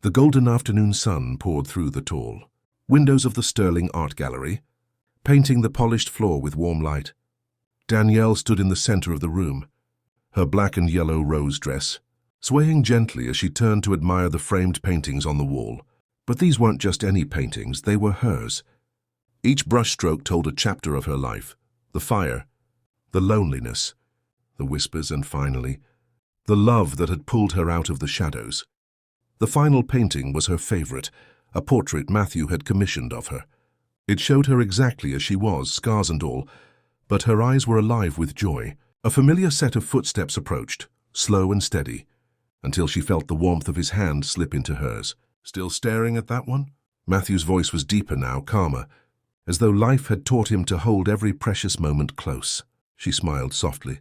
The golden afternoon sun poured through the tall windows of the Sterling Art Gallery, painting the polished floor with warm light. Danielle stood in the center of the room, her black and yellow rose dress, swaying gently as she turned to admire the framed paintings on the wall. But these weren't just any paintings, they were hers. Each brushstroke told a chapter of her life: the fire, the loneliness, the whispers, and finally, the love that had pulled her out of the shadows. The final painting was her favorite, a portrait Matthew had commissioned of her. It showed her exactly as she was, scars and all, but her eyes were alive with joy. A familiar set of footsteps approached, slow and steady, until she felt the warmth of his hand slip into hers. Still staring at that one? Matthew's voice was deeper now, calmer, as though life had taught him to hold every precious moment close. She smiled softly.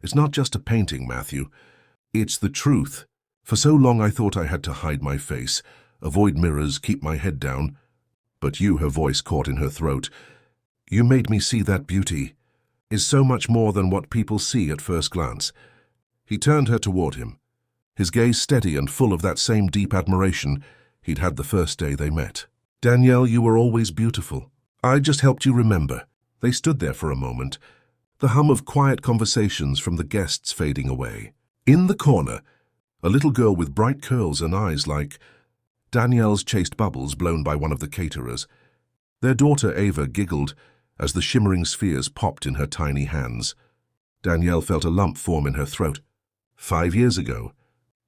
It's not just a painting, Matthew. It's the truth. For so long I thought I had to hide my face, avoid mirrors, keep my head down. But you, her voice caught in her throat, you made me see that beauty is so much more than what people see at first glance. He turned her toward him, his gaze steady and full of that same deep admiration he'd had the first day they met. Danielle, you were always beautiful. I just helped you remember. They stood there for a moment, the hum of quiet conversations from the guests fading away. In the corner, a little girl with bright curls and eyes like Danielle's chased bubbles blown by one of the caterers. Their daughter Ava giggled as the shimmering spheres popped in her tiny hands. Danielle felt a lump form in her throat. 5 years ago,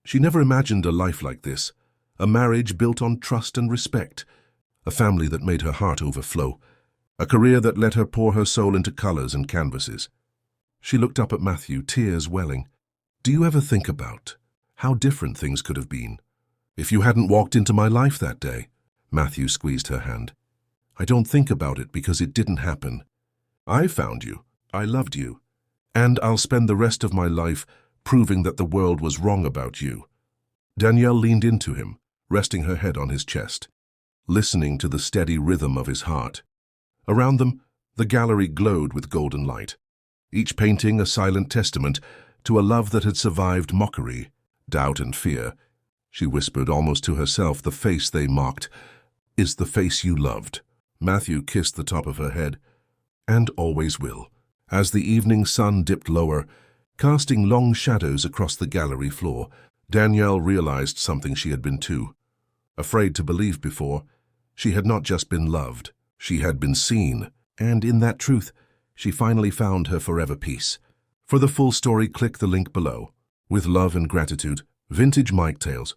she never imagined a life like this, a marriage built on trust and respect, a family that made her heart overflow, a career that let her pour her soul into colors and canvases. She looked up at Matthew, tears welling. Do you ever think about how different things could have been if you hadn't walked into my life that day? Matthew squeezed her hand. I don't think about it because it didn't happen. I found you, I loved you, and I'll spend the rest of my life proving that the world was wrong about you. Danielle leaned into him, resting her head on his chest, listening to the steady rhythm of his heart. Around them, the gallery glowed with golden light, each painting a silent testament to a love that had survived mockery, doubt, and fear. She whispered almost to herself, the face they mocked is the face you loved. Matthew kissed the top of her head, and always will. As the evening sun dipped lower, casting long shadows across the gallery floor, Danielle realized something she had been too afraid to believe before. She had not just been loved, she had been seen, and in that truth, she finally found her forever peace. For the full story, click the link below. With love and gratitude, Vintage Mike Tales.